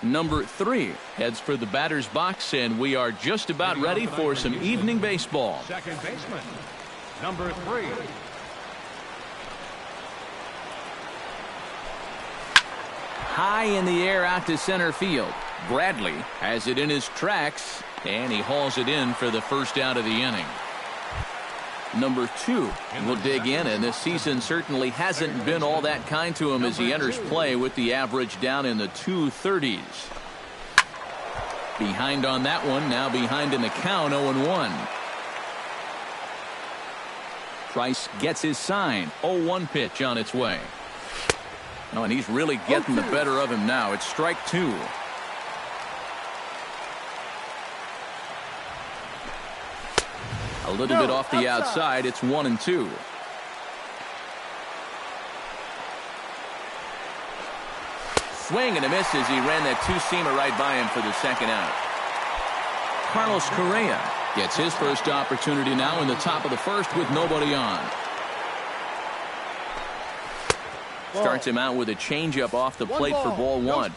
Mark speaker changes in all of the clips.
Speaker 1: Number 3 heads for the batter's box, and we are just about ready for some evening baseball.
Speaker 2: Second baseman, number 3.
Speaker 1: High in the air out to center field. Bradley has it in his tracks, and he hauls it in for the first out of the inning. Number 2 will dig in, and this season certainly hasn't been all that kind to him as he enters play with the average down in the 230s. Behind on that one, now behind in the count, 0-1. Price gets his sign, 0-1 pitch on its way. Oh, and he's really getting the better of him now. It's strike 2. A little bit off the outside. It's 1-2. Swing and a miss as he ran that two-seamer right by him for the second out. Carlos Correa gets his first opportunity now in the top of the first with nobody on. Starts him out with a changeup off the plate for ball 1.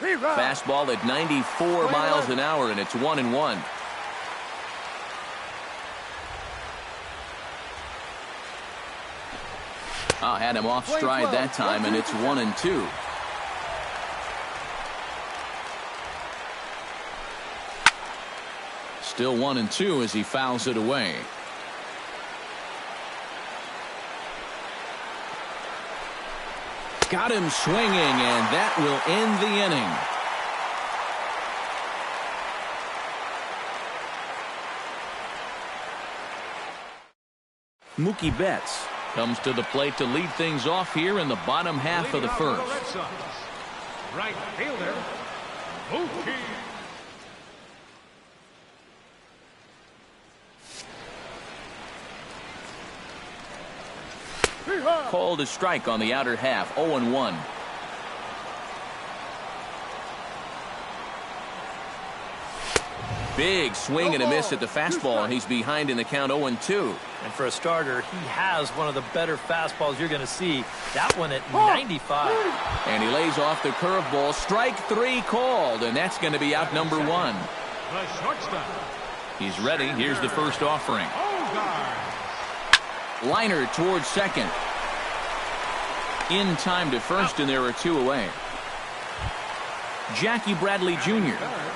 Speaker 1: Fastball at 94 miles an hour, and it's 1-1. Oh, had him off stride that time, and it's 1-2. Still 1-2 as he fouls it away. Got him swinging, and that will end the inning. Mookie Betts comes to the plate to lead things off here in the bottom half of the first.
Speaker 2: Right fielder, Mookie.
Speaker 1: Called a strike on the outer half, 0-1. Big swing and a miss at the fastball, and he's behind in the count, 0-2.
Speaker 3: And for a starter, he has one of the better fastballs you're going to see. That one at 95.
Speaker 1: And he lays off the curveball. Strike 3 called, and that's going to be out number 1.
Speaker 2: The shortstop.
Speaker 1: He's ready. Here's the first offering. Liner towards second. In time to first, and there are 2 away. Jackie Bradley Jr.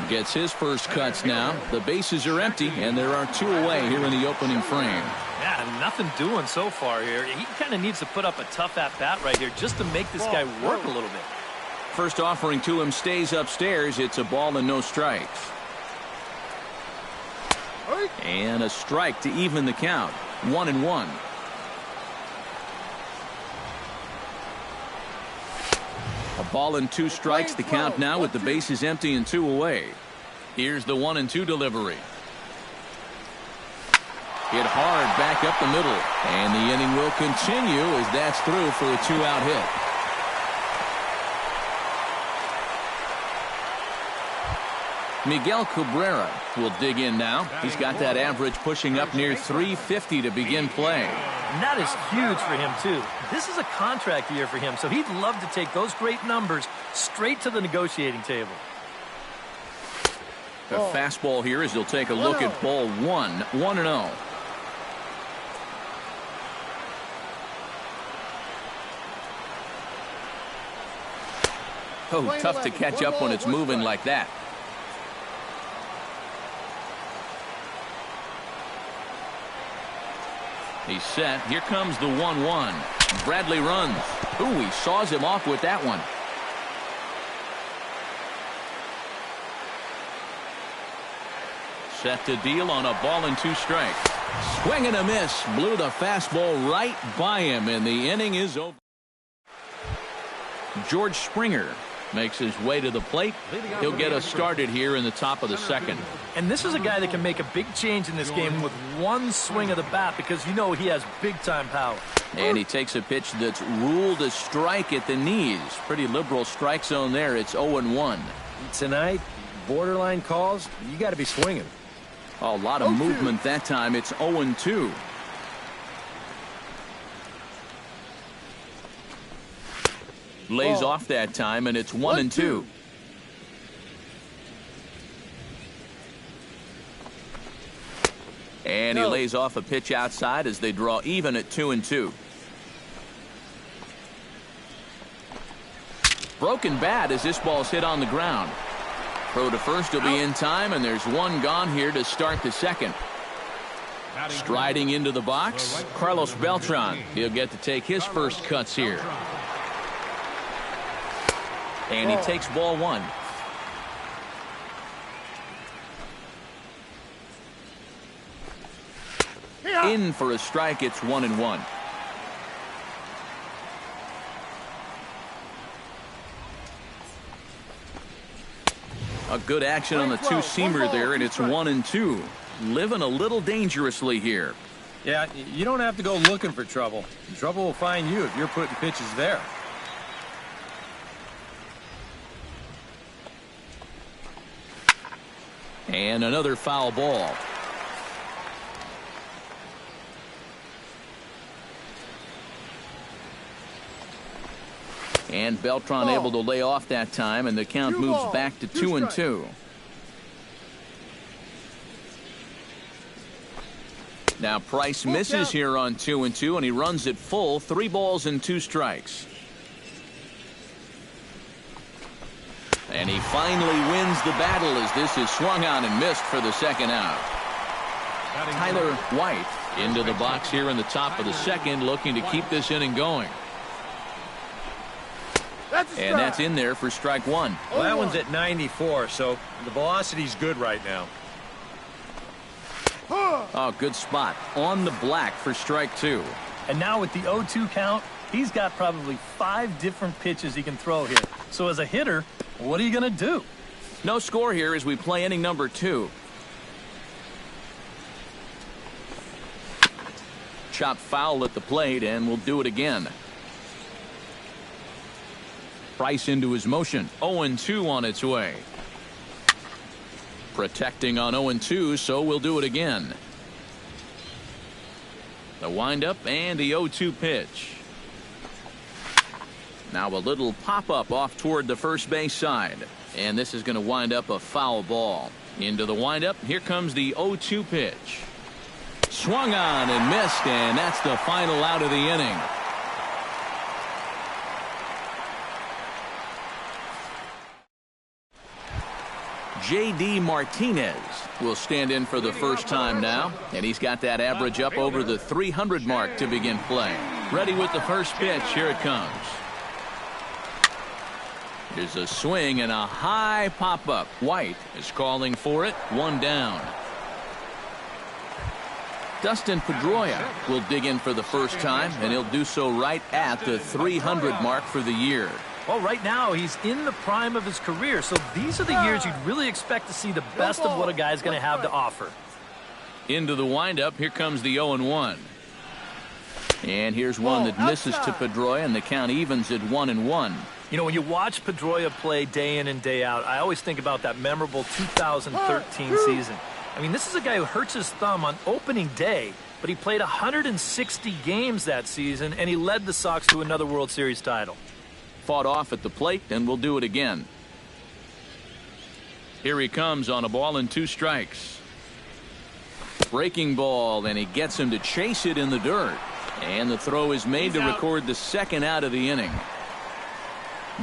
Speaker 1: gets his first cuts now. The bases are empty, and there are 2 away here in the opening frame.
Speaker 3: Yeah, nothing doing so far here. He kind of needs to put up a tough at-bat right here just to make this guy work a little bit.
Speaker 1: First offering to him stays upstairs. It's a ball and no strikes. And a strike to even the count. 1-1. A ball and 2 strikes, the count now with the bases empty and 2 away. Here's the 1-2 delivery. Hit hard back up the middle, and the inning will continue as that's through for a 2-out hit. Miguel Cabrera will dig in now. He's got that average pushing up near 350 to begin play.
Speaker 3: And that is huge for him, too. This is a contract year for him, so he'd love to take those great numbers straight to the negotiating table.
Speaker 1: A fastball here as he'll take a look at ball 1, 1-0. Oh, tough to catch up when it's moving like that. He's set. Here comes the 1-1. Bradley runs. Ooh, he saws him off with that one. Set to deal on a ball and 2 strikes. Swing and a miss. Blew the fastball right by him, and the inning is over. George Springer makes his way to the plate. He'll get us started here in the top of the second.
Speaker 3: And this is a guy that can make a big change in this game with one swing of the bat because you know he has big-time power.
Speaker 1: And he takes a pitch that's ruled a strike at the knees. Pretty liberal strike zone there. It's 0-1.
Speaker 4: Tonight, borderline calls, you got to be swinging.
Speaker 1: A lot of movement that time. It's 0-2. Lays off that time, and it's 1-2. And he lays off a pitch outside as they draw even at 2-2. Broken bat as this ball's hit on the ground. Throw to first will be in time, and there's one gone here to start the second. Striding into the box, Carlos Beltran. He'll get to take his first cuts here. And he takes ball one. In for a strike, it's 1-1. A good action on the two-seamer there, and it's 1-2. Living a little dangerously here.
Speaker 4: Yeah, you don't have to go looking for trouble. Trouble will find you if you're putting pitches there.
Speaker 1: And another foul ball. And Beltran able to lay off that time, and the count moves back to 2-2. Now Price misses here on 2-2, and he runs it full. 3 balls and 2 strikes. And he finally wins the battle as this is swung on and missed for the second out. Tyler White into the box here in the top of the second, looking to keep this inning going. And that's in there for strike one.
Speaker 4: Well, that one's at 94, so the velocity's good right now.
Speaker 1: Oh, good spot. On the black for strike two.
Speaker 3: And now with the 0-2 count, he's got probably 5 different pitches he can throw here. So as a hitter, what are you going to do?
Speaker 1: No score here as we play inning number 2. Chop foul at the plate, and we'll do it again. Price into his motion. 0-2 on its way. Protecting on 0-2, so we'll do it again. The windup and the 0-2 pitch. Now a little pop-up off toward the first base side. And this is going to wind up a foul ball. Into the windup, here comes the 0-2 pitch. Swung on and missed, and that's the final out of the inning. J.D. Martinez will stand in for the first time now, and he's got that average up over the 300 mark to begin play. Ready with the first pitch. Here it comes. Here's a swing and a high pop-up. White is calling for it. 1 down. Dustin Pedroia will dig in for the first time, and he'll do so right at the 300 mark for the year.
Speaker 3: Well, right now, he's in the prime of his career, so these are the years you'd really expect to see the best of what a guy's going to have to offer.
Speaker 1: Into the windup, here comes the 0-1. And here's one that misses to Pedroia, and the count evens at 1-1.
Speaker 3: You know, when you watch Pedroia play day in and day out, I always think about that memorable 2013 season. I mean, this is a guy who hurts his thumb on opening day, but he played 160 games that season, and he led the Sox to another World Series title.
Speaker 1: Fought off at the plate, and we'll do it again. Here he comes on a ball and 2 strikes. Breaking ball, and he gets him to chase it in the dirt. And the throw is made to record the second out of the inning.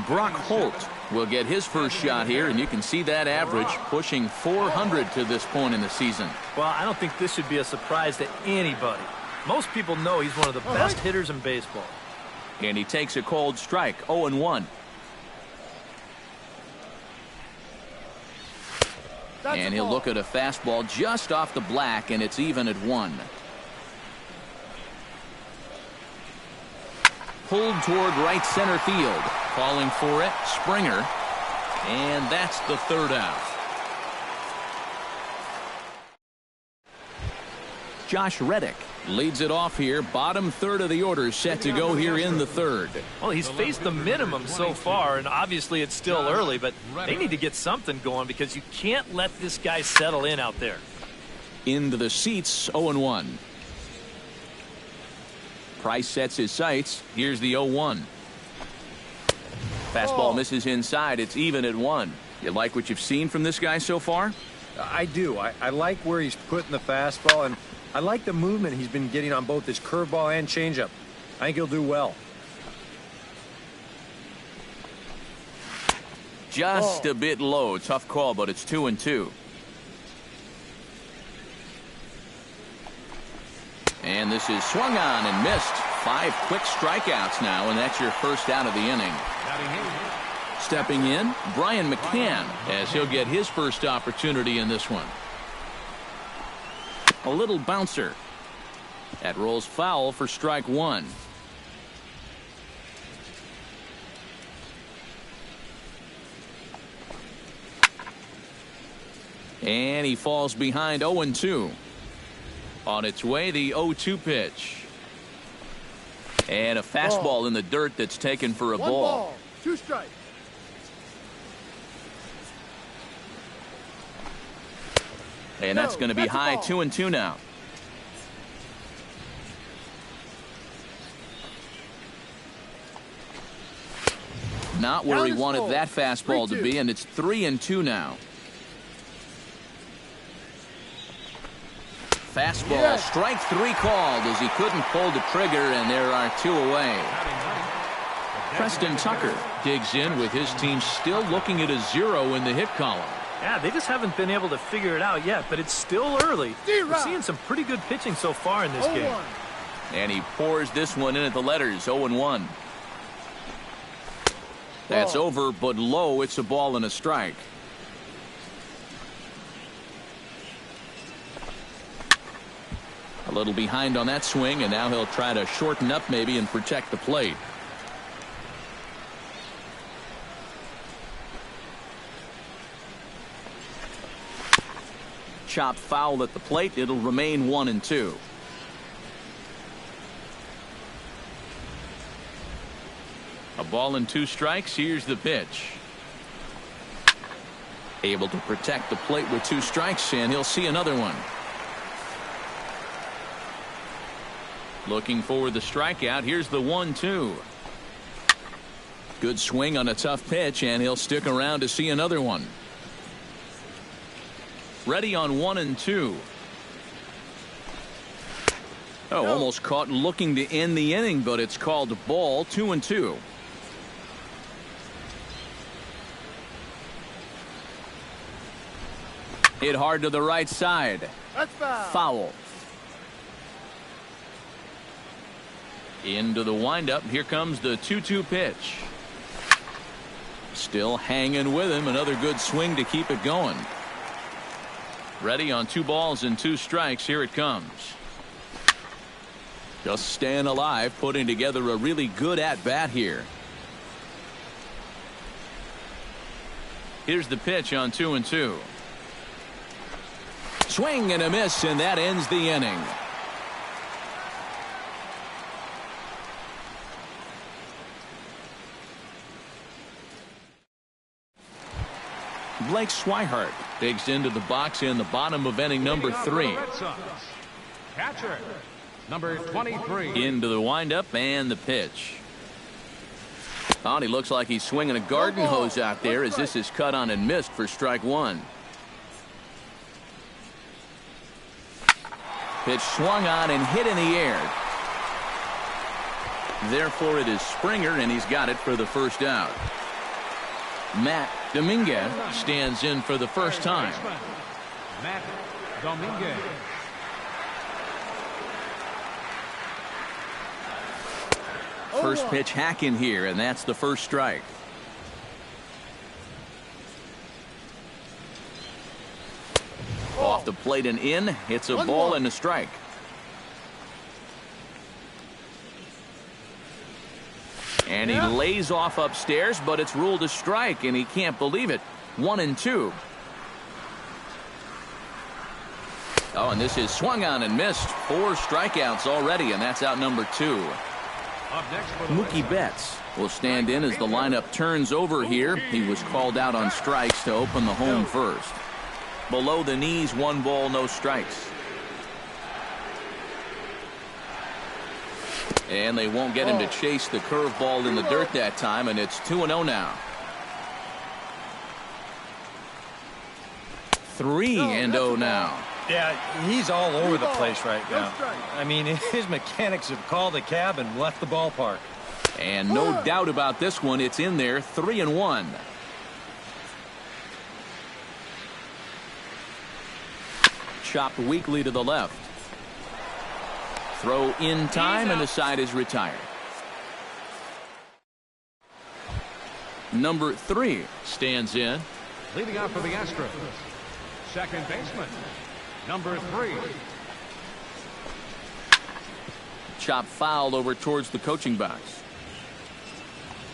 Speaker 1: Brock Holt will get his first shot here, and you can see that average pushing 400 to this point in the season.
Speaker 3: Well, I don't think this should be a surprise to anybody. Most people know he's one of the best hitters in baseball.
Speaker 1: And he takes a cold strike. 0-1. And he'll look at a fastball just off the black, and it's even at 1. Pulled toward right center field. Calling for it, Springer. And that's the 3rd out. Josh Reddick leads it off here. Bottom 3rd of the order set to go here in the 3rd.
Speaker 3: Well, he's faced the minimum so far, and obviously it's still early, but they need to get something going because you can't let this guy settle in out there.
Speaker 1: Into the seats, 0-1. Price sets his sights. Here's the 0-1. Fastball misses inside. It's even at 1. You like what you've seen from this guy so far?
Speaker 4: I do. I like where he's putting the fastball, and I like the movement he's been getting on both his curveball and changeup. I think he'll do well.
Speaker 1: Just a bit low. Tough call, but it's 2-2. And this is swung on and missed. 5 quick strikeouts now, and that's your first out of the inning. Stepping in, Brian McCann, as he'll get his first opportunity in this one. A little bouncer. That rolls foul for strike 1. And he falls behind 0-2. On its way, the 0-2 pitch. And a fastball in the dirt that's taken for a ball.
Speaker 5: 2 strikes.
Speaker 1: And that's going to be high. 2-2 now. Not where he wanted that fastball to be, and it's 3-2 now. Fastball, strike 3 called as he couldn't pull the trigger, and there are 2 away. Preston Tucker digs in with his team still looking at a 0 in the hit column.
Speaker 3: Yeah, they just haven't been able to figure it out yet, but it's still early. We're seeing some pretty good pitching so far in this game.
Speaker 1: And he pours this one in at the letters, 0-1. That's over, but low. It's a ball and a strike. A little behind on that swing, and now he'll try to shorten up maybe and protect the plate. Chopped foul at the plate. It'll remain 1-2. A ball and 2 strikes. Here's the pitch. Able to protect the plate with 2 strikes, and he'll see another one. Looking for the strikeout. Here's the 1-2. Good swing on a tough pitch, and he'll stick around to see another one. Ready on 1-2. Oh, almost caught looking to end the inning, but it's called a ball. 2-2. Hit hard to the right side.
Speaker 5: That's
Speaker 1: Foul. Into the windup. Here comes the 2-2 pitch. Still hanging with him. Another good swing to keep it going. Ready on 2 balls and 2 strikes. Here it comes. Just staying alive, putting together a really good at-bat here. Here's the pitch on 2-2. Swing and a miss, and that ends the inning. Blake Swihart digs into the box in the bottom of inning number 3.
Speaker 2: Catcher, number 23.
Speaker 1: Into the windup and the pitch. Oh, he looks like he's swinging a garden hose out there as this is cut on and missed for strike 1. Pitch swung on and hit in the air. Therefore, it is Springer, and he's got it for the first out. Matt Dominguez stands in for the first time.
Speaker 2: Matt Dominguez.
Speaker 1: First pitch hacking here, and that's the first strike. Off the plate and in. It's a ball and a strike. And he lays off upstairs, but it's ruled a strike, and he can't believe it. 1-2. Oh, and this is swung on and missed. 4 strikeouts already, and that's out number 2. Mookie Betts will stand in as the lineup turns over here. He was called out on strikes to open the home first. Below the knees, 1 ball, no strikes. And they won't get him to chase the curveball in the dirt that time, and it's 2-0 now. 3-0 now.
Speaker 4: Yeah, he's all over the place right now. I mean, his mechanics have called a cab and left the ballpark.
Speaker 1: And no doubt about this one, it's in there, 3-1. Chopped weakly to the left. Throw in time, and the side is retired. Number 3 stands in.
Speaker 2: Leading out for the Astros, second baseman, number 3.
Speaker 1: Chop fouled over towards the coaching box.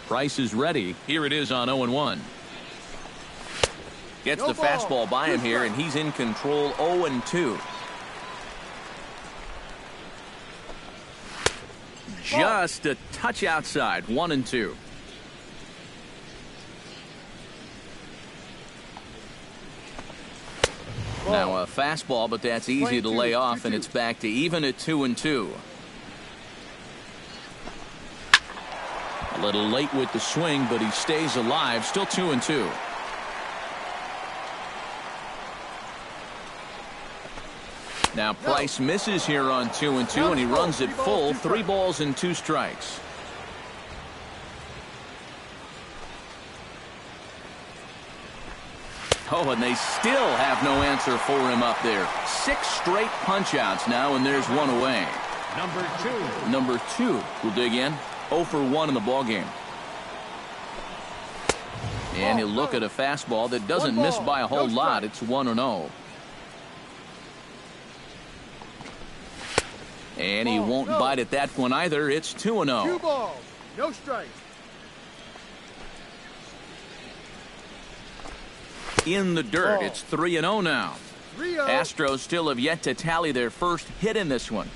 Speaker 1: Price is ready. Here it is on 0-1. Gets the fastball by him here, and he's in control. 0-2. Just a touch outside. 1-2. Now a fastball, but that's easy to lay off, and it's back to even at 2-2. A little late with the swing, but he stays alive. Still 2-2. Now Price misses here on 2-2, and he runs it full. 3 balls and 2 strikes. Oh, and they still have no answer for him up there. 6 straight punch-outs now, and there's 1 away. Number 2 will dig in. 0 for 1 in the ballgame. And he'll look at a fastball that doesn't miss by a whole lot. It's 1-0. And he won't bite at that one either. It's 2-0.
Speaker 5: 2 balls, no strikes.
Speaker 1: In the dirt, it's 3-0 now.
Speaker 5: 3-0.
Speaker 1: Astros still have yet to tally their first hit in this one.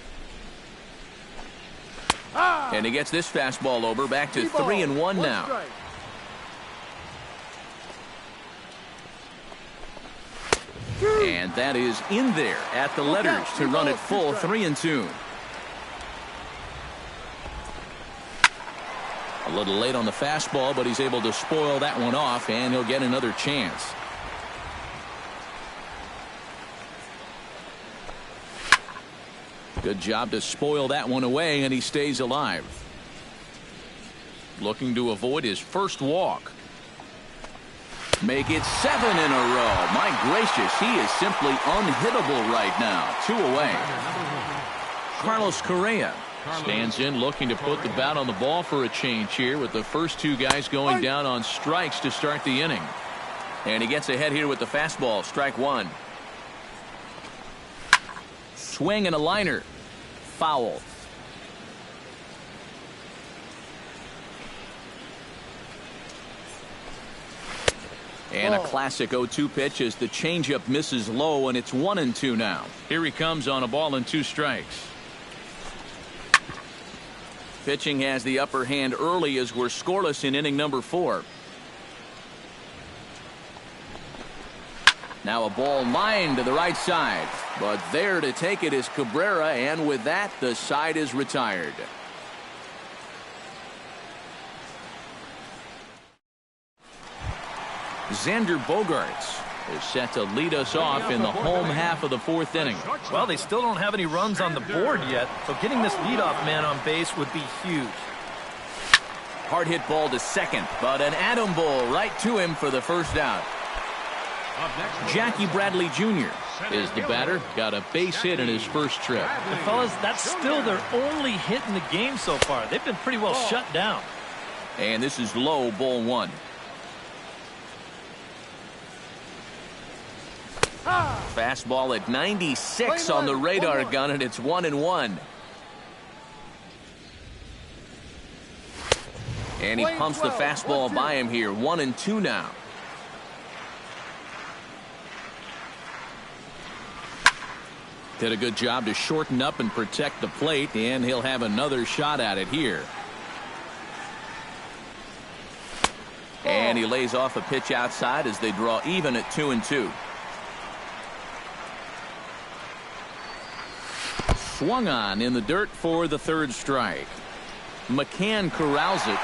Speaker 1: And he gets this fastball over, back to 3-1 now.
Speaker 5: Strike.
Speaker 1: And that is in there at the letters to run it full. 3-2. A little late on the fastball, but he's able to spoil that one off, and he'll get another chance. Good job to spoil that one away, and he stays alive. Looking to avoid his first walk. Make it 7 in a row. My gracious, he is simply unhittable right now. 2 away. Carlos Correa stands in, looking to put the bat on the ball for a change here, with the first 2 guys going down on strikes to start the inning. And he gets ahead here with the fastball. Strike 1. Swing and a liner. Foul. And a classic 0-2 pitch as the changeup misses low, and it's 1-2 now. Here he comes on a ball and 2 strikes. Pitching has the upper hand early as we're scoreless in inning number 4. Now a ball lined to the right side, but there to take it is Cabrera, and with that the side is retired. Xander Bogaerts is set to lead us off in the home half of the 4th inning.
Speaker 3: Well, they still don't have any runs on the board yet, so getting this leadoff man on base would be huge.
Speaker 1: Hard hit ball to second, but an atom ball right to him for the first out. Jackie Bradley Jr. is the batter. Got a base hit in his first trip.
Speaker 3: And fellas, that's still their only hit in the game so far. They've been pretty well shut down.
Speaker 1: And this is low, ball 1. Fastball at 96 on the radar gun, and it's 1-1. And he pumps the fastball by him here. 1-2 now. Did a good job to shorten up and protect the plate, and he'll have another shot at it here. And he lays off a pitch outside as they draw even at 2-2. Swung on in the dirt for the 3rd strike. McCann corrals it.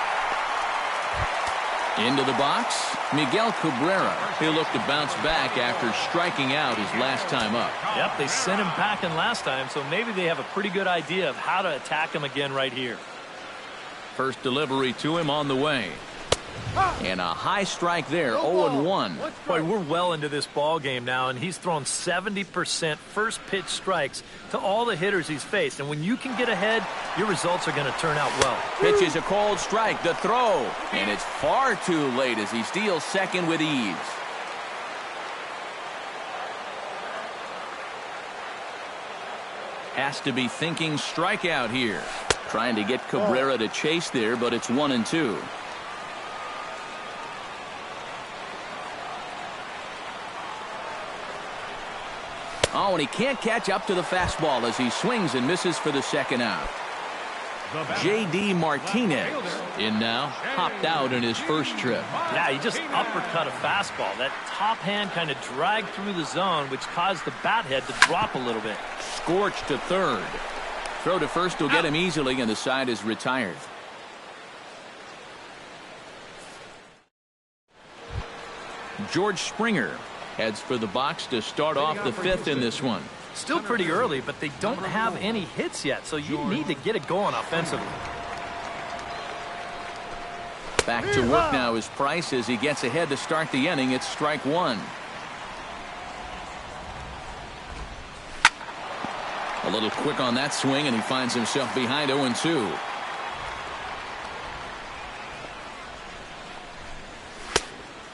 Speaker 1: Into the box, Miguel Cabrera. He'll look to bounce back after striking out his last time up.
Speaker 3: Yep, they sent him packing last time, so maybe they have a pretty good idea of how to attack him again right here.
Speaker 1: First delivery to him on the way. And a high strike there, 0-1.
Speaker 3: Boy, we're well into this ball game now, and he's thrown 70% first pitch strikes to all the hitters he's faced. And when you can get ahead, your results are going to turn out well.
Speaker 1: Pitches a cold strike, the throw. And it's far too late as he steals second with ease. Has to be thinking strikeout here. Trying to get Cabrera to chase there, but it's 1-2. Oh, and he can't catch up to the fastball as he swings and misses for the second out. J.D. Martinez in now, hopped out in his first trip.
Speaker 3: Yeah, he just uppercut a fastball. That top hand kind of dragged through the zone, which caused the bat head to drop a little bit.
Speaker 1: Scorched to third. Throw to first will get him easily, and the side is retired. George Springer heads for the box to start off the fifth in this one.
Speaker 3: Still pretty early, but they don't have any hits yet, so you need to get it going offensively.
Speaker 1: Back to work now is Price as he gets ahead to start the inning. It's strike one. A little quick on that swing, and he finds himself behind 0-2.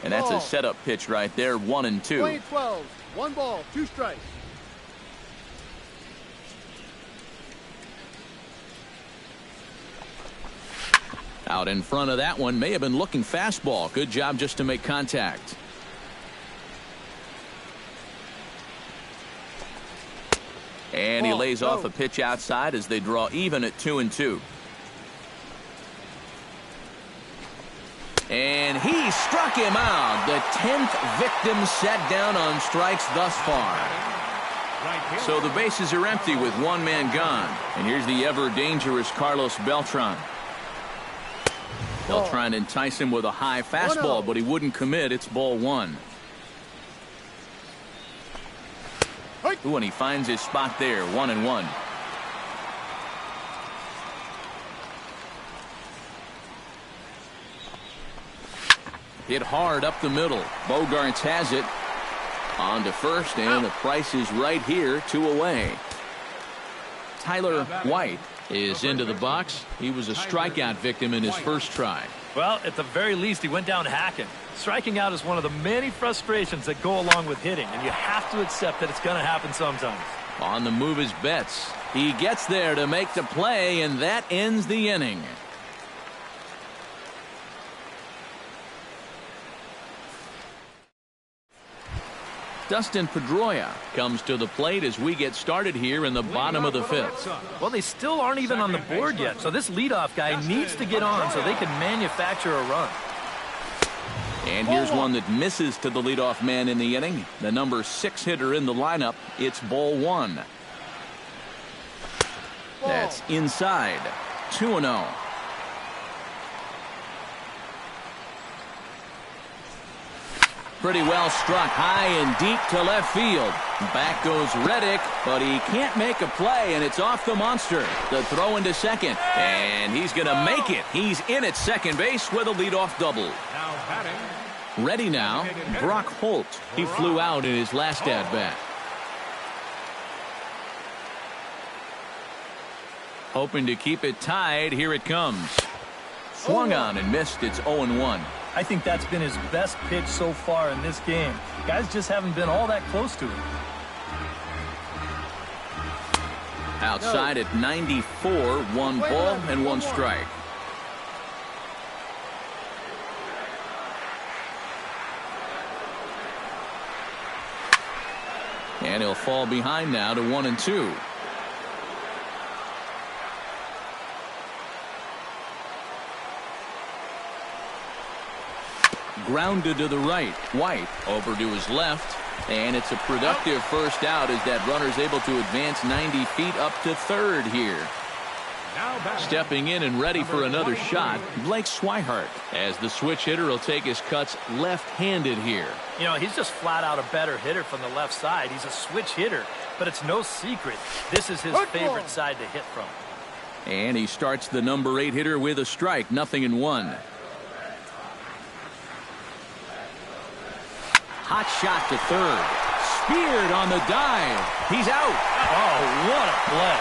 Speaker 1: And that's a setup pitch right there, 1-2.
Speaker 5: Play 12, 1 ball, 2 strikes.
Speaker 1: Out in front of that one, may have been looking fastball. Good job just to make contact. And he lays off a pitch outside as they draw even at 2-2. And he struck him out. The 10th victim set down on strikes thus far. So the bases are empty with one man gone. And here's the ever dangerous Carlos Beltran. They'll try and entice him with a high fastball, but he wouldn't commit. It's ball one. Ooh, and he finds his spot there, 1-1. Hit hard up the middle. Bogarts has it. On to first, and the Price is right here, 2 away. Tyler White is into the box. He was a strikeout victim in his first try.
Speaker 3: Well, at the very least, he went down hacking. Striking out is one of the many frustrations that go along with hitting, and you have to accept that it's going to happen sometimes.
Speaker 1: On the move is Betts. He gets there to make the play, and that ends the inning. Dustin Pedroia comes to the plate as we get started here in the bottom of the fifth.
Speaker 3: Well, they still aren't even on the board yet, so this leadoff guy needs to get on so they can manufacture a run.
Speaker 1: And here's one that misses to the leadoff man in the inning. The number 6 hitter in the lineup. It's ball one. That's inside. 2-0. Pretty well struck high and deep to left field. Back goes Reddick, but he can't make a play, and it's off the monster. The throw into second, and he's going to make it. He's in at second base with a leadoff double.
Speaker 2: Now batting.
Speaker 1: Ready now, Brock Holt. He flew out in his last at-bat. Hoping to keep it tied. Here it comes. Swung on and missed. It's 0-1.
Speaker 3: I think that's been his best pitch so far in this game. Guys just haven't been all that close to him.
Speaker 1: Outside at 94, 1 ball and 1 strike. And he'll fall behind now to 1-2. Grounded to the right. White over to his left. And it's a productive first out as that runner's able to advance 90 feet up to third here. Stepping in and ready for another shot, Blake Swihart, as the switch hitter will take his cuts left-handed here.
Speaker 3: You know, he's just flat out a better hitter from the left side. He's a switch hitter, but it's no secret this is his favorite side to hit from.
Speaker 1: And he starts the number 8 hitter with a strike, 0-1. Hot shot to third. Speared on the dive. He's out.
Speaker 3: Oh, what a play.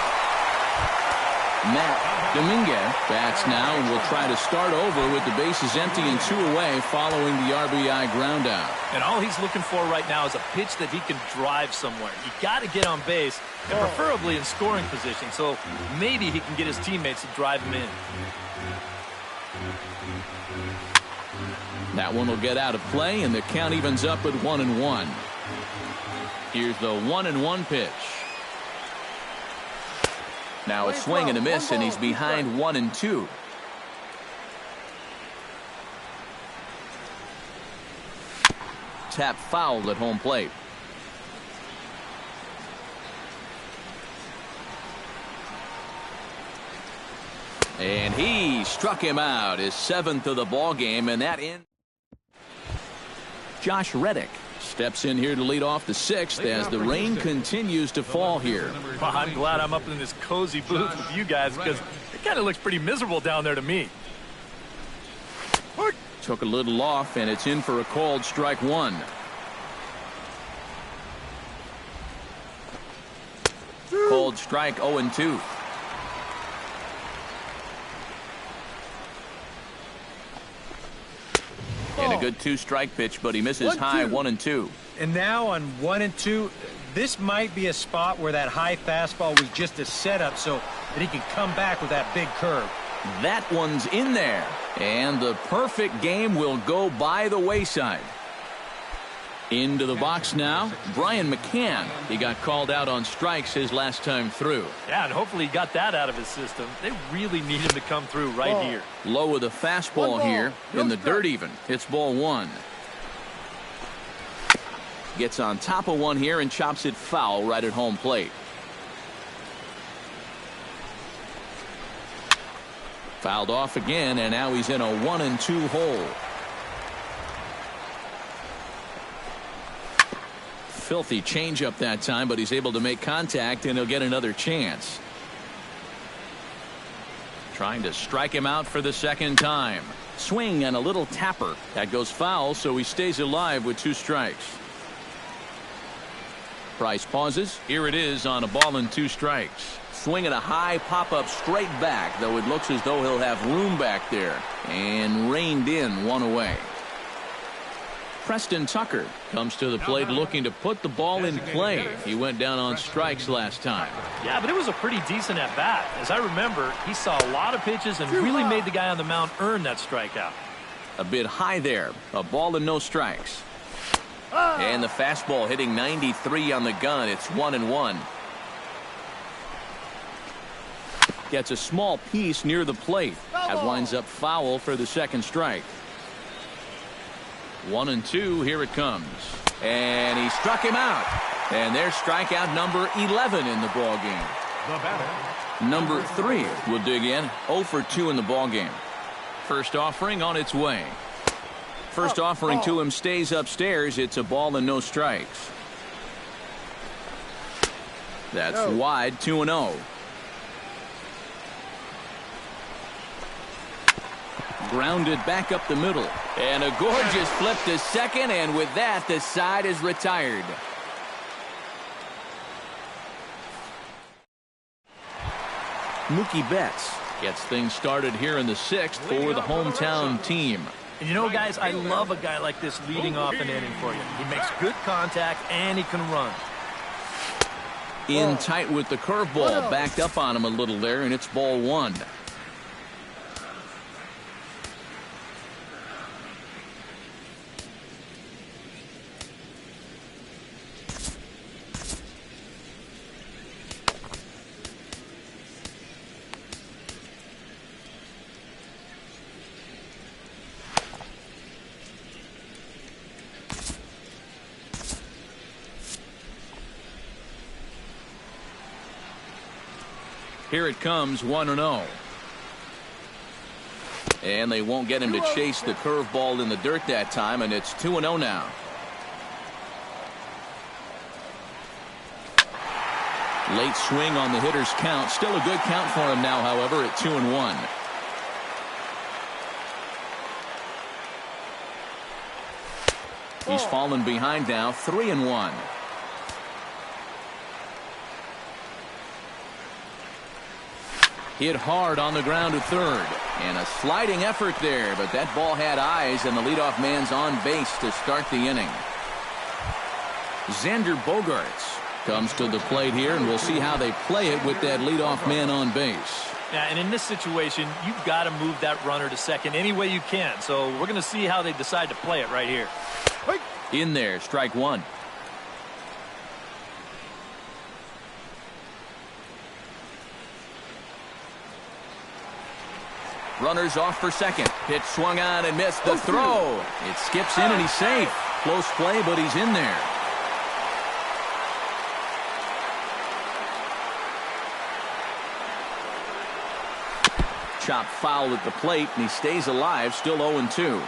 Speaker 1: Matt Dominguez bats now and will try to start over with the bases empty and 2 away following the RBI ground out.
Speaker 3: And all he's looking for right now is a pitch that he can drive somewhere. You got to get on base, and preferably in scoring position, so maybe he can get his teammates to drive him in.
Speaker 1: That one will get out of play, and the count evens up at 1-1. Here's the 1-1 pitch. Now a swing and a miss, and he's behind 1-2. Tap foul at home plate. And he struck him out, his 7th of the ball game, and that ends. Josh Reddick steps in here to lead off the 6th as the rain continues to fall here.
Speaker 3: Well, I'm glad I'm up in this cozy booth with you guys because it kind of looks pretty miserable down there to me.
Speaker 1: Took a little off, and it's in for a called strike 1. Called strike 0-2. And a good 2-strike pitch, but he misses high 1-2.
Speaker 4: And now on 1-2, this might be a spot where that high fastball was just a setup so that he can come back with that big curve.
Speaker 1: That one's in there. And the perfect game will go by the wayside. Into the box now, Brian McCann. He got called out on strikes his last time through.
Speaker 3: Yeah, and hopefully he got that out of his system. They really need him to come through right here.
Speaker 1: Low with a fastball here, in the dirt even. It's ball 1. Gets on top of one here and chops it foul right at home plate. Fouled off again, and now he's in a 1-2 hole. Filthy changeup that time, but he's able to make contact, and he'll get another chance. Trying to strike him out for the 2nd time. Swing and a little tapper. That goes foul, so he stays alive with 2 strikes. Price pauses. Here it is on a ball and 2 strikes. Swinging a high pop-up straight back, though it looks as though he'll have room back there. And reined in 1 away. Preston Tucker comes to the plate looking to put the ball in play. He went down on strikes last time.
Speaker 3: Yeah, but it was a pretty decent at-bat. As I remember, he saw a lot of pitches and really made the guy on the mound earn that strikeout.
Speaker 1: A bit high there. A ball and no strikes. And the fastball hitting 93 on the gun. It's 1-1. Gets a small piece near the plate. That winds up foul for the 2nd strike. 1-2. Here it comes. And he struck him out. And there's strikeout number 11 in the ball game. Number 3 will dig in. 0 for 2 in the ball game. First offering on its way. First offering to him stays upstairs. It's a ball and no strikes. That's wide. 2-0. Grounded back up the middle. And a gorgeous flip to second, and with that, the side is retired. Mookie Betts gets things started here in the 6th for the hometown team.
Speaker 3: And you know, guys, I love a guy like this leading off an inning for you. He makes good contact, and he can run.
Speaker 1: In tight with the curveball, backed up on him a little there, and it's ball 1. Here it comes, 1-0. And they won't get him to chase the curveball in the dirt that time, and it's 2-0 now. Late swing on the hitter's count. Still a good count for him now, however, at 2-1. He's fallen behind now, 3-1. Hit hard on the ground to third. And a sliding effort there, but that ball had eyes, and the leadoff man's on base to start the inning. Xander Bogaerts comes to the plate here, and we'll see how they play it with that leadoff man on base.
Speaker 3: Yeah, and in this situation, you've got to move that runner to second any way you can. So we're going to see how they decide to play it right here.
Speaker 1: In there, strike one. Runners off for second. Pitch swung on and missed. The throw. It skips in and he's safe. Close play, but he's in there. Chop foul at the plate, and he stays alive, still 0-2.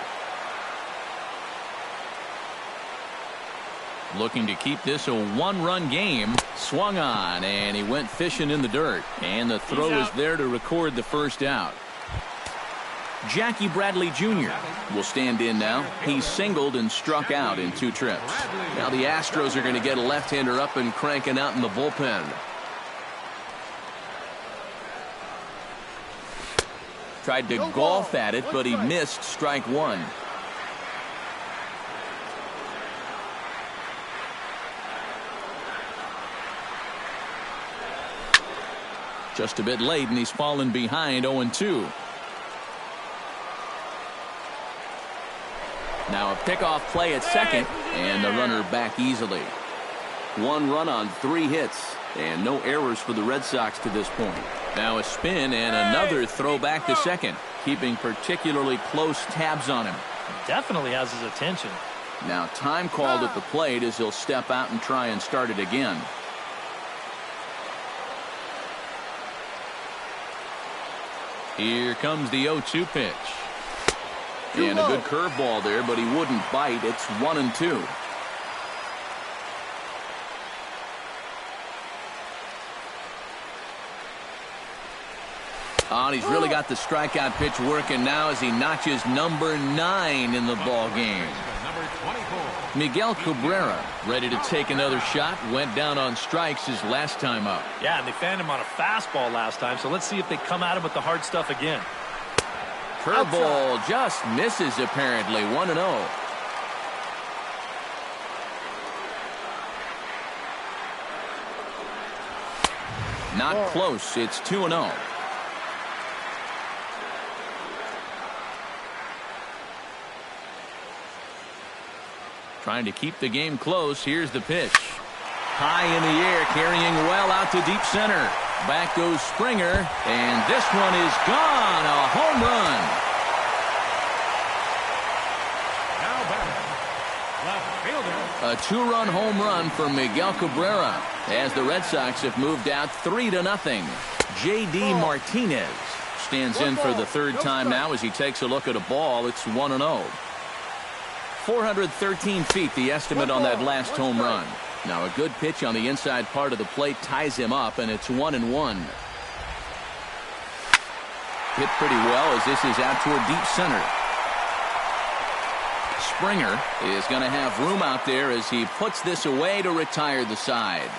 Speaker 1: Looking to keep this a one-run game. Swung on, and he went fishing in the dirt. And the throw is there to record the first out. Jackie Bradley Jr. will stand in now. He's singled and struck out in 2 trips. Now the Astros are going to get a left-hander up and cranking out in the bullpen. Tried to golf at it, but he missed strike one. Just a bit late, and he's fallen behind 0-2. Now a pickoff play at second, and the runner back easily. 1 run on 3 hits, and no errors for the Red Sox to this point. Now a spin and another throw back to second, keeping particularly close tabs on him.
Speaker 3: Definitely has his attention.
Speaker 1: Now time called at the plate as he'll step out and try and start it again. Here comes the 0-2 pitch. And a good curveball there, but he wouldn't bite. It's 1-2. Oh, and he's really got the strikeout pitch working now as he notches number 9 in the ball game. Miguel Cabrera ready to take another shot. Went down on strikes his last time up.
Speaker 3: Yeah, and they fanned him on a fastball last time, so let's see if they come at him with the hard stuff again.
Speaker 1: Curveball just misses apparently. 1-0. Not close. It's 2-0. Trying to keep the game close. Here's the pitch. High in the air, carrying well out to deep center. Back goes Springer, and this one is gone. A home run.
Speaker 2: Now batting, left fielder.
Speaker 1: A 2-run home run for Miguel Cabrera as the Red Sox have moved out 3-0. J.D. Martinez stands in for the 3rd time now as he takes a look at a ball. It's 1-0. 413 feet, the estimate on that last home run. Now a good pitch on the inside part of the plate ties him up, and it's 1-1. Hit pretty well as this is out toward deep center. Springer is going to have room out there as he puts this away to retire the side.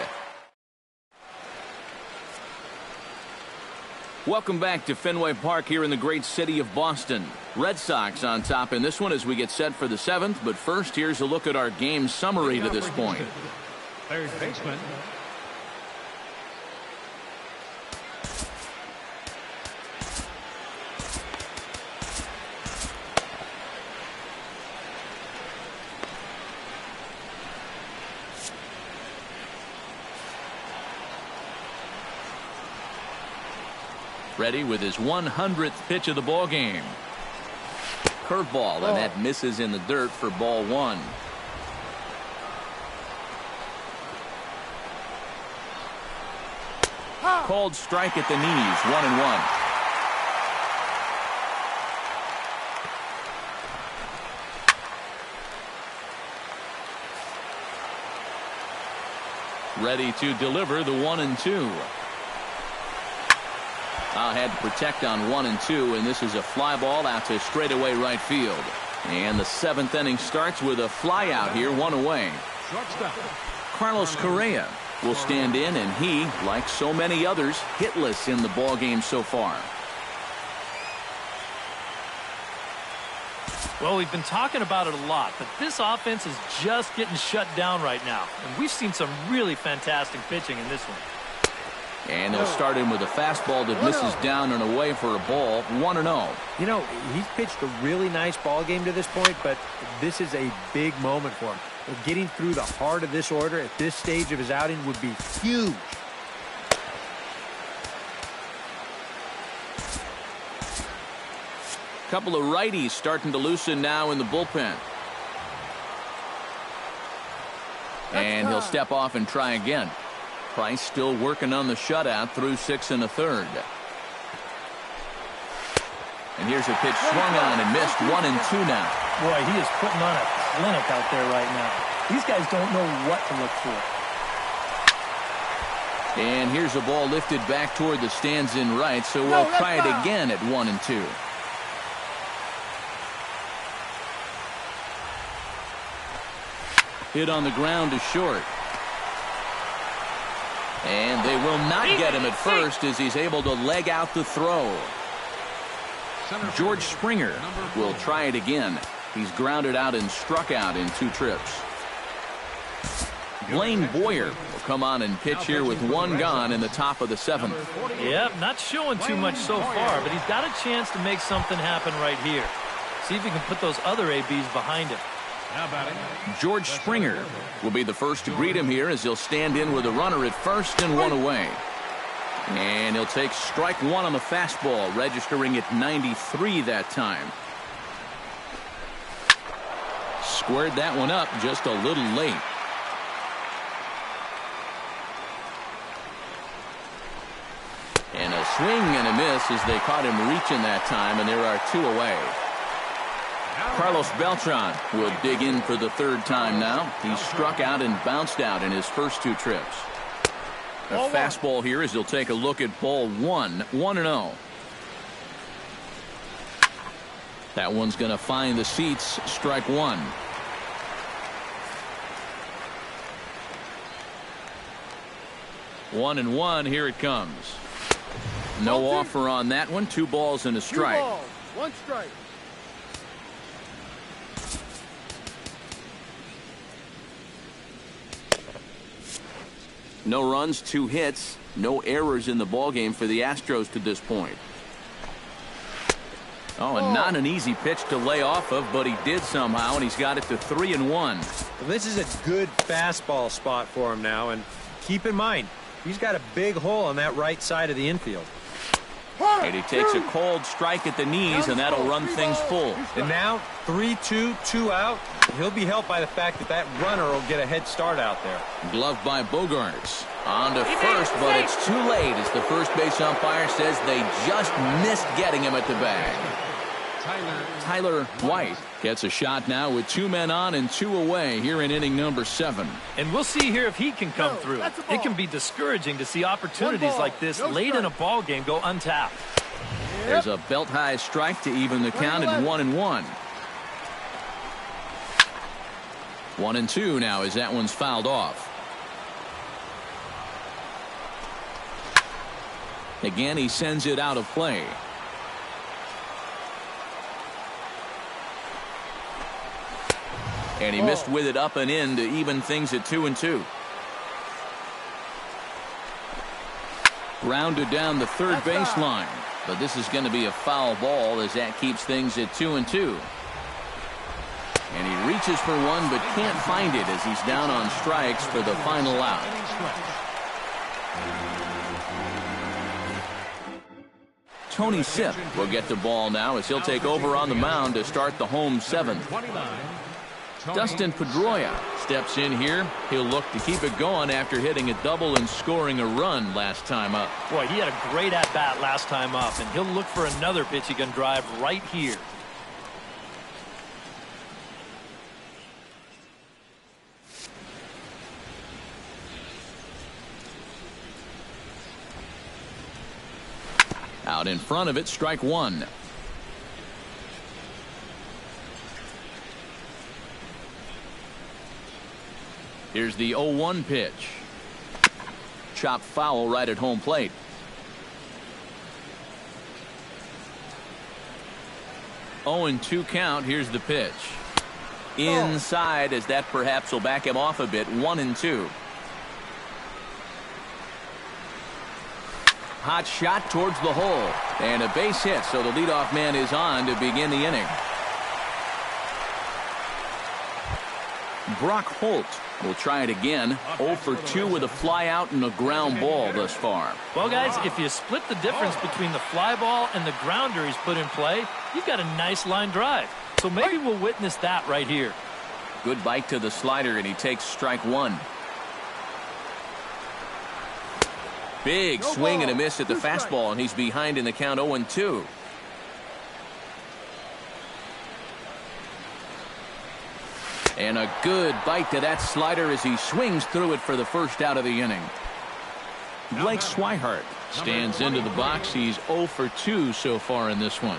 Speaker 1: Welcome back to Fenway Park here in the great city of Boston. Red Sox on top in this one as we get set for the 7th. But first, here's a look at our game summary to this point.
Speaker 2: Third baseman.
Speaker 1: Ready with his 100th pitch of the ball game. Curveball, and that misses in the dirt for ball 1. Called strike at the knees, 1-1. ready to deliver the 1-2. Had to protect on 1-2, and this is a fly ball out to straightaway right field. And the 7th inning starts with a fly out here, 1 away. Carlos Correa will stand in, and he, like so many others, hitless in the ball game so far.
Speaker 3: Well, we've been talking about it a lot, but this offense is just getting shut down right now. And we've seen some really fantastic pitching in this one.
Speaker 1: And they'll start in with a fastball that misses down and away for a ball, 1-0.
Speaker 4: You know, he's pitched a really nice ball game to this point, but this is a big moment for him. Getting through the heart of this order at this stage of his outing would be huge.
Speaker 1: Couple of righties starting to loosen now in the bullpen. And he'll step off and try again. Price still working on the shutout through 6 1/3. And here's a pitch swung on and missed, 1-2 now.
Speaker 3: Boy, he is putting on a clinic out there right now. These guys don't know what to look for.
Speaker 1: And here's a ball lifted back toward the stands in right, so we'll try it again at 1-2. Hit on the ground to short. And they will not get him at first as he's able to leg out the throw. George Springer will try it again. He's grounded out and struck out in 2 trips. Blaine Boyer will come on and pitch here with 1 gone in the top of the 7th.
Speaker 3: Yep, not showing too much so far, but he's got a chance to make something happen right here. See if he can put those other ABs behind him.
Speaker 1: George Springer will be the first to greet him here as he'll stand in with a runner at first and 1 away. And he'll take strike 1 on the fastball, registering at 93 that time. Squared that one up just a little late. And a swing and a miss as they caught him reaching that time, and there are 2 away. Carlos Beltran will dig in for the 3rd time now. He's struck out and bounced out in his first 2 trips. A fastball here as he'll take a look at ball 1, 1-0. That one's going to find the seats, strike 1. One and 1, here it comes. No offer on that one, 2 balls and a strike.
Speaker 5: 2 balls, 1 strike.
Speaker 1: No runs, 2 hits, no errors in the ballgame for the Astros to this point. Oh, and not an easy pitch to lay off of, but he did somehow, and he's got it to 3-1.
Speaker 4: Well, this is a good fastball spot for him now, and keep in mind, he's got a big hole on that right side of the infield.
Speaker 1: And he takes a cold strike at the knees, and that'll run things full.
Speaker 4: And now 3-2, 2 out. He'll be helped by the fact that that runner will get a head start out there.
Speaker 1: Glove by Bogarts. On to first, but it's too late as the first base umpire says they just missed getting him at the bag. Tyler White gets a shot now with 2 men on and 2 away here in inning number 7.
Speaker 3: And we'll see here if he can come through. It can be discouraging to see opportunities like this late in a ball game go untapped.
Speaker 1: There's a belt high strike to even the count at 1-1. 1-2 now as that one's fouled off. Again, he sends it out of play. And he missed with it up and in to even things at 2-2. Grounded down the third baseline, but this is going to be a foul ball as that keeps things at 2-2. And he reaches for one but can't find it as he's down on strikes for the final out. Tony Sipp will get the ball now as he'll take over on the mound to start the home 7th. Dustin Pedroia steps in here. He'll look to keep it going after hitting a double and scoring a run last time up.
Speaker 3: Boy, he had a great at-bat last time up, and he'll look for another pitch he can drive right here.
Speaker 1: Out in front of it, strike one. Here's the 0-1 pitch. Chopped foul right at home plate. Oh, 0-2 count. Here's the pitch. Inside, as that perhaps will back him off a bit. 1-2. Hot shot towards the hole. And a base hit, so the leadoff man is on to begin the inning. Brock Holt will try it again. 0 for 2 with a fly out and a ground ball thus far.
Speaker 3: Well, guys, if you split the difference between the fly ball and the grounder he's put in play, you've got a nice line drive. So maybe we'll witness that right here.
Speaker 1: Good bite to the slider, and he takes strike one. Big swing and a miss at the fastball, and he's behind in the count 0-2. And a good bite to that slider as he swings through it for the first out of the inning. Blake Swihart stands into the box. He's 0 for 2 so far in this one.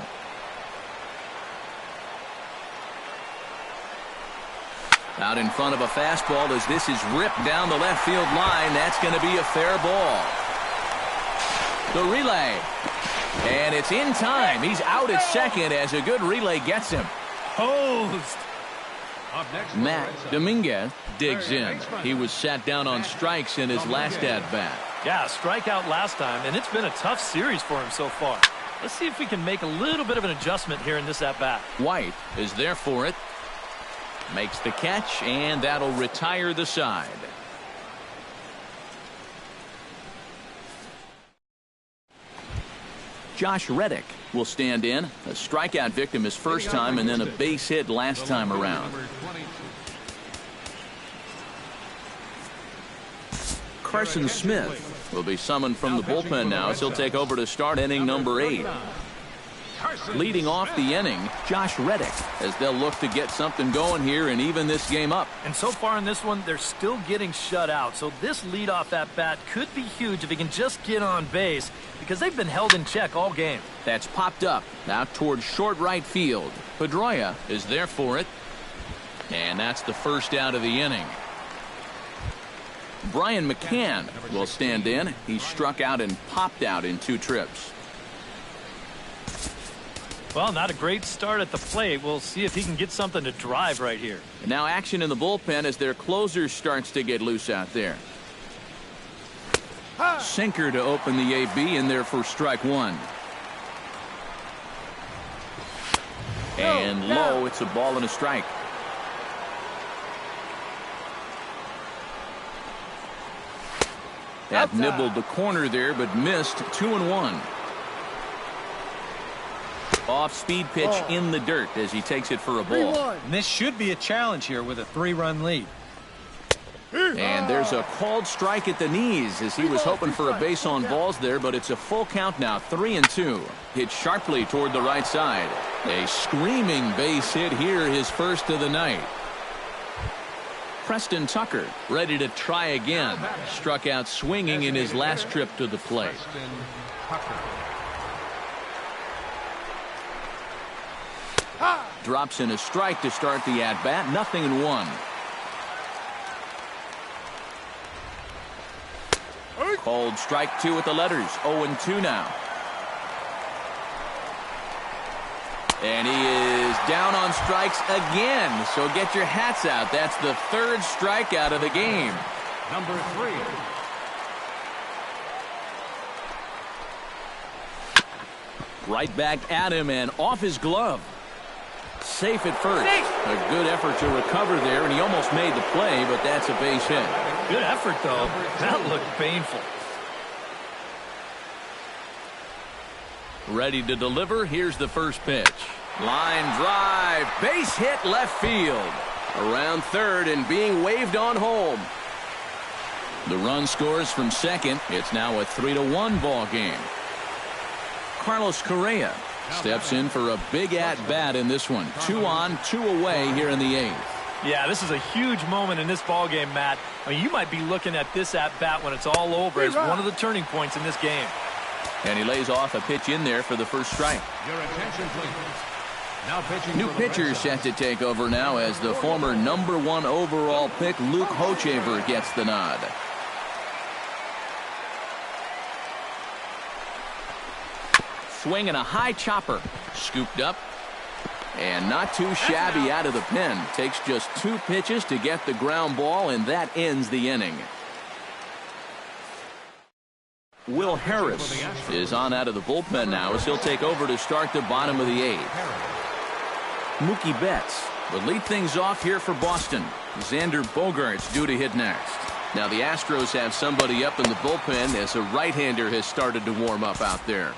Speaker 1: Out in front of a fastball as this is ripped down the left field line. That's going to be a fair ball. The relay. And it's in time. He's out at second as a good relay gets him.
Speaker 3: Posed.
Speaker 1: Matt Dominguez digs in. He was sat down on strikes in his last at-bat.
Speaker 3: Yeah, strikeout last time, and it's been a tough series for him so far. Let's see if we can make a little bit of an adjustment here in this at-bat.
Speaker 1: White is there for it. Makes the catch, and that'll retire the side. Josh Reddick will stand in. A strikeout victim his first time, and then a base hit last time around. Carson Smith will be summoned from the bullpen now as he'll take over to start inning number 8. Leading off the inning, Josh Reddick, as they'll look to get something going here and even this game up.
Speaker 3: And so far in this one, they're still getting shut out. So this leadoff at-bat could be huge if he can just get on base, because they've been held in check all game.
Speaker 1: That's popped up out towards short right field. Pedroia is there for it. And that's the first out of the inning. Brian McCann will stand in. He struck out and popped out in 2 trips.
Speaker 3: Well, not a great start at the plate. We'll see if he can get something to drive right here.
Speaker 1: And now action in the bullpen as their closer starts to get loose out there. Sinker to open the AB in there for strike one. And low, it's a ball and a strike. That nibbled the corner there, but missed. 2-1. Off-speed pitch in the dirt as he takes it for a ball.
Speaker 4: And this should be a challenge here with a 3-run lead.
Speaker 1: And there's a called strike at the knees as he was hoping for a base on balls there, but it's a full count now. 3-2. Hit sharply toward the right side. A screaming base hit here, his first of the night. Preston Tucker ready to try again. Struck out swinging in his last trip to the plate. Drops in a strike to start the at-bat. 0-1. Called strike 2 with the letters. 0-2 now. And he is down on strikes again. So get your hats out. That's the 3rd strikeout of the game.
Speaker 2: Number 3.
Speaker 1: Right back at him and off his glove. Safe at first. A good effort to recover there, and he almost made the play, but that's a base hit.
Speaker 3: Good effort, though. That looked painful.
Speaker 1: Ready to deliver. Here's the first pitch. Line drive. Base hit left field. Around third and being waved on home. The run scores from second. It's now a 3-1 ball game. Carlos Correa steps in for a big at-bat in this one. 2 on, 2 away here in the 8th.
Speaker 3: Yeah, this is a huge moment in this ball game, Matt. I mean, you might be looking at this at-bat when it's all over as one of the turning points in this game.
Speaker 1: And he lays off a pitch in there for the first strike.
Speaker 2: Your attention, please. Now pitching
Speaker 1: New
Speaker 2: for the
Speaker 1: pitcher
Speaker 2: Red
Speaker 1: set
Speaker 2: Sox.
Speaker 1: to take over now as the former #1 overall pick Luke Hochevar gets the nod. Swing and a high chopper. Scooped up. And not too shabby out of the pen. Takes just 2 pitches to get the ground ball, and that ends the inning. Will Harris is on out of the bullpen now as he'll take over to start the bottom of the 8th. Mookie Betts will lead things off here for Boston. Xander Bogaerts due to hit next. Now the Astros have somebody up in the bullpen as a right-hander has started to warm up out there.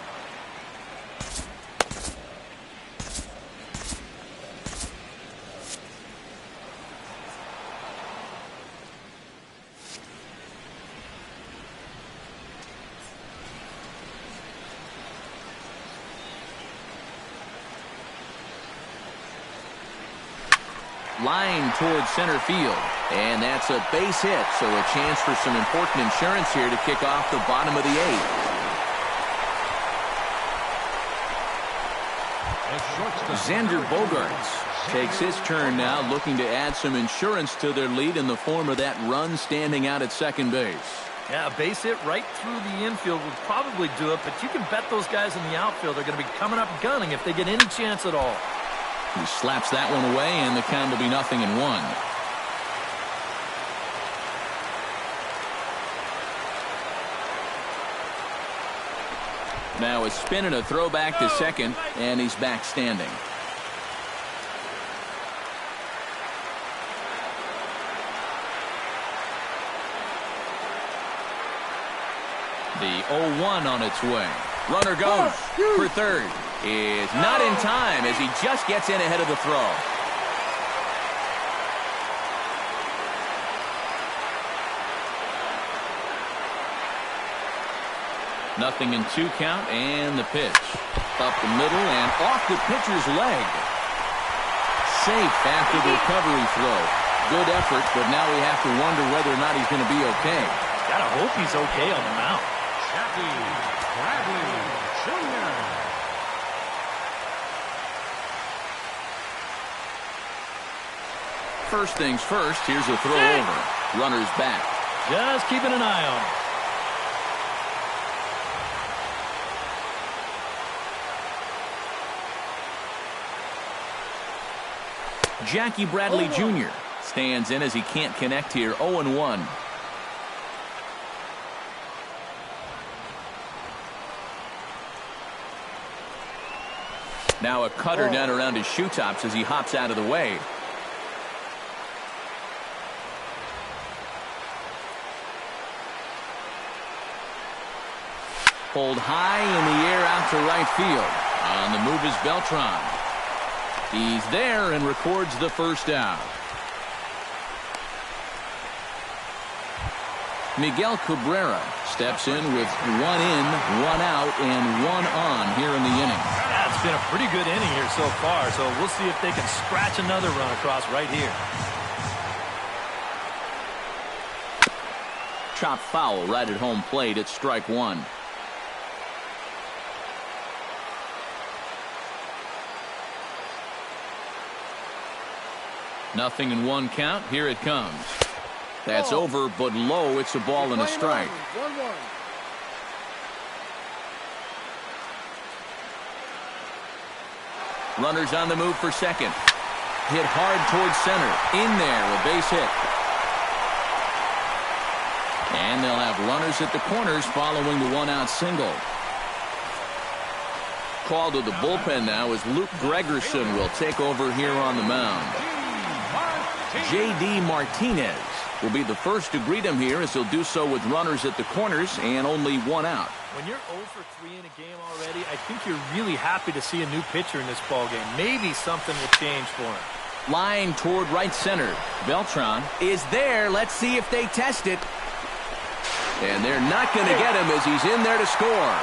Speaker 1: Line towards center field, and that's a base hit, so a chance for some important insurance here to kick off the bottom of the 8th. Xander Bogaerts takes his turn now, looking to add some insurance to their lead in the form of that run standing out at second base.
Speaker 3: Yeah, a base hit right through the infield would probably do it, but you can bet those guys in the outfield are going to be coming up gunning if they get any chance at all.
Speaker 1: He slaps that one away, and the count will be 0-1. Now a spin and a throw back to second, and he's back standing. The 0-1 on its way. Runner goes for third. Is not in time as he just gets in ahead of the throw. Nothing in 2 count, and the pitch. Up the middle and off the pitcher's leg. Safe after the recovery throw. Good effort, but now we have to wonder whether or not he's going to be okay.
Speaker 3: Gotta hope he's okay on the mound.
Speaker 2: Jackie Bradley Jr.
Speaker 1: First things first, here's a throw over. Runner's back.
Speaker 3: Just keeping an eye on him.
Speaker 1: Jackie Bradley Jr. stands in as he can't connect here. 0-1. Now a cutter down around his shoe tops as he hops out of the way. Pulled high in the air out to right field. On the move is Beltran. He's there and records the first out. Miguel Cabrera steps in with 1 in, 1 out, and 1 on here in the inning.
Speaker 3: Yeah, it's been a pretty good inning here so far, so we'll see if they can scratch another run across right here.
Speaker 1: Chop foul right at home plate at strike 1. Nothing in 1 count. Here it comes. That's over, but low. It's a ball and a strike.
Speaker 5: 1-1.
Speaker 1: Runners on the move for second. Hit hard towards center. In there, a base hit. And they'll have runners at the corners following the 1-out single. Called to the bullpen now as Luke Gregerson will take over here on the mound. J.D. Martinez will be the first to greet him here as he'll do so with runners at the corners and only 1 out.
Speaker 3: When you're 0 for 3 in a game already, I think you're really happy to see a new pitcher in this ballgame. Maybe something will change for him.
Speaker 1: Line toward right center. Beltran is there. Let's see if they test it. And they're not going to get him as he's in there to score.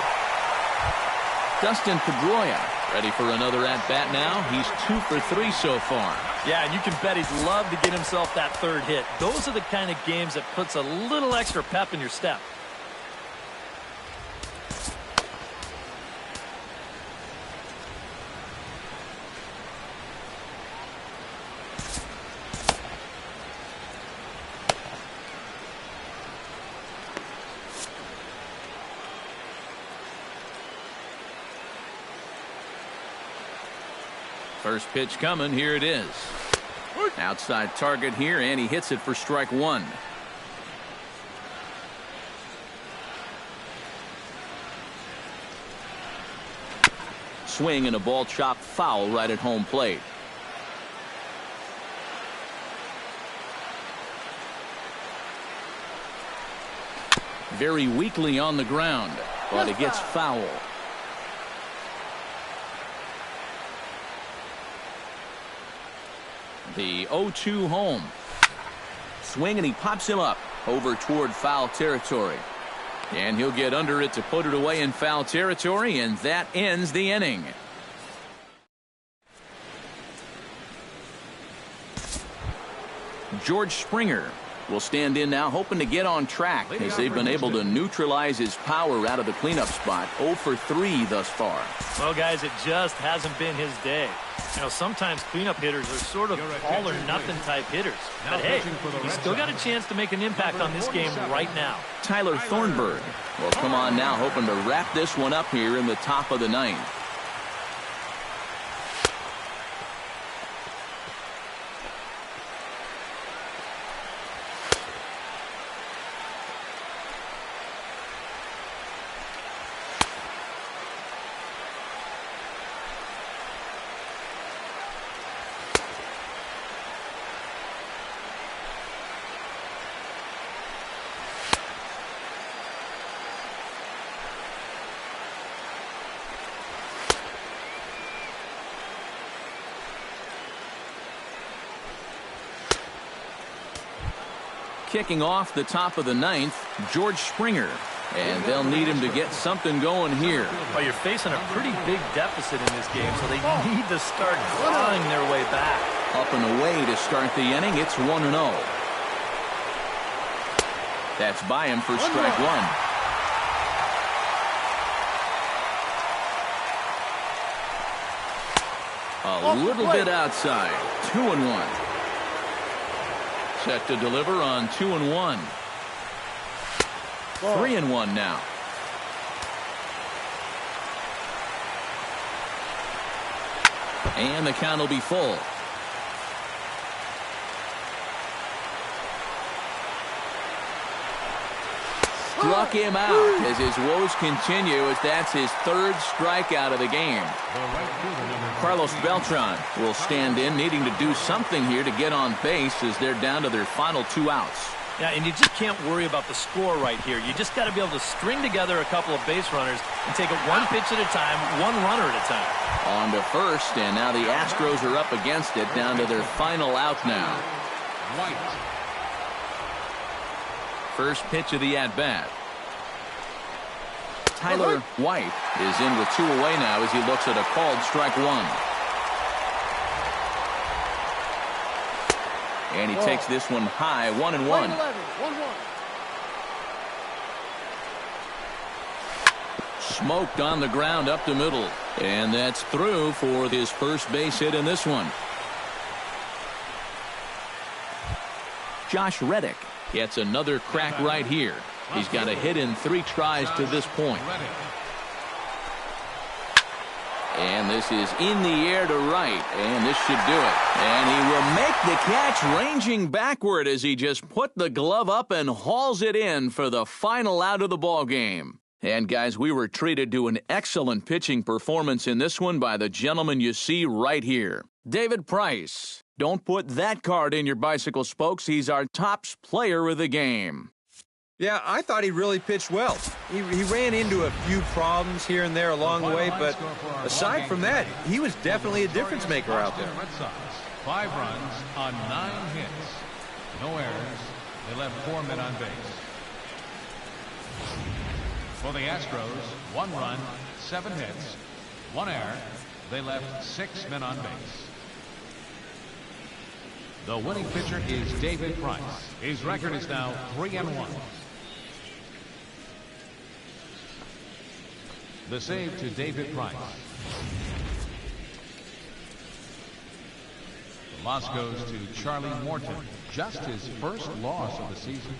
Speaker 1: Dustin Pedroia ready for another at-bat now. He's 2 for 3 so far.
Speaker 3: Yeah, and you can bet he'd love to get himself that 3rd hit. Those are the kind of games that puts a little extra pep in your step.
Speaker 1: First pitch coming. Here it is. Outside target here, and he hits it for strike one. Swing and a ball chopped foul right at home plate. Very weakly on the ground, but it gets foul. The 0-2 home. Swing and he pops him up over toward foul territory. And he'll get under it to put it away in foul territory, and that ends the inning. George Springer will stand in now, hoping to get on track as they've been able to neutralize his power out of the cleanup spot. 0 for 3 thus far.
Speaker 3: Well, guys, it just hasn't been his day. You know, sometimes cleanup hitters are sort of all or nothing type hitters. But hey, he's still got a chance to make an impact on this game right now.
Speaker 1: Tyler Thornburg will come on now, hoping to wrap this one up here in the top of the ninth. Kicking off the top of the ninth, George Springer. And they'll need him to get something going here.
Speaker 3: Well, you're facing a pretty big deficit in this game, so they need to start clawing their way back.
Speaker 1: Up and away to start the inning. It's 1-0. That's by him for strike one. A little bit outside. 2-1. Set to deliver on 2-1. 3-1 now. And the count will be full. Struck him out as his woes continue, as that's his third strikeout of the game. Carlos Beltran will stand in, needing to do something here to get on base as they're down to their final 2 outs.
Speaker 3: Yeah, and you just can't worry about the score right here. You just got to be able to string together a couple of base runners and take it one pitch at a time, one runner at a time.
Speaker 1: On to first, and now the Astros are up against it, down to their final out now. First pitch of the at-bat. Tyler White is in with 2 away now as he looks at a called strike one. And he takes this one high, 1-1. Smoked on the ground up the middle. And that's through for his first base hit in this one. Josh Reddick gets another crack right here. He's got a hit in 3 tries to this point. And this is in the air to right, and this should do it. And he will make the catch, ranging backward as he just put the glove up and hauls it in for the final out of the ball game. And guys, we were treated to an excellent pitching performance in this one by the gentleman you see right here, David Price. Don't put that card in your bicycle spokes. He's our tops player of the game.
Speaker 4: Yeah, I thought he really pitched well. He ran into a few problems here and there along the way, but aside from that, he was definitely a difference maker out there.
Speaker 2: 5 runs on 9 hits. No errors. They left 4 men on base. For the Astros, 1 run, 7 hits, 1 error. They left 6 men on base. The winning pitcher is David Price. His record is now 3-1. The save to David Price. The loss goes to Charlie Morton. Just his first loss of the season.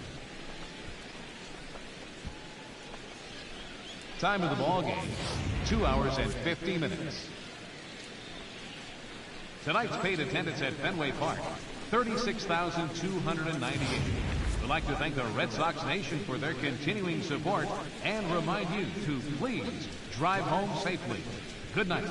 Speaker 2: Time of the ball game, 2 hours and 50 minutes. Tonight's paid attendance at Fenway Park, 36,298. We'd like to thank the Red Sox Nation for their continuing support and remind you to please drive home safely. Good night.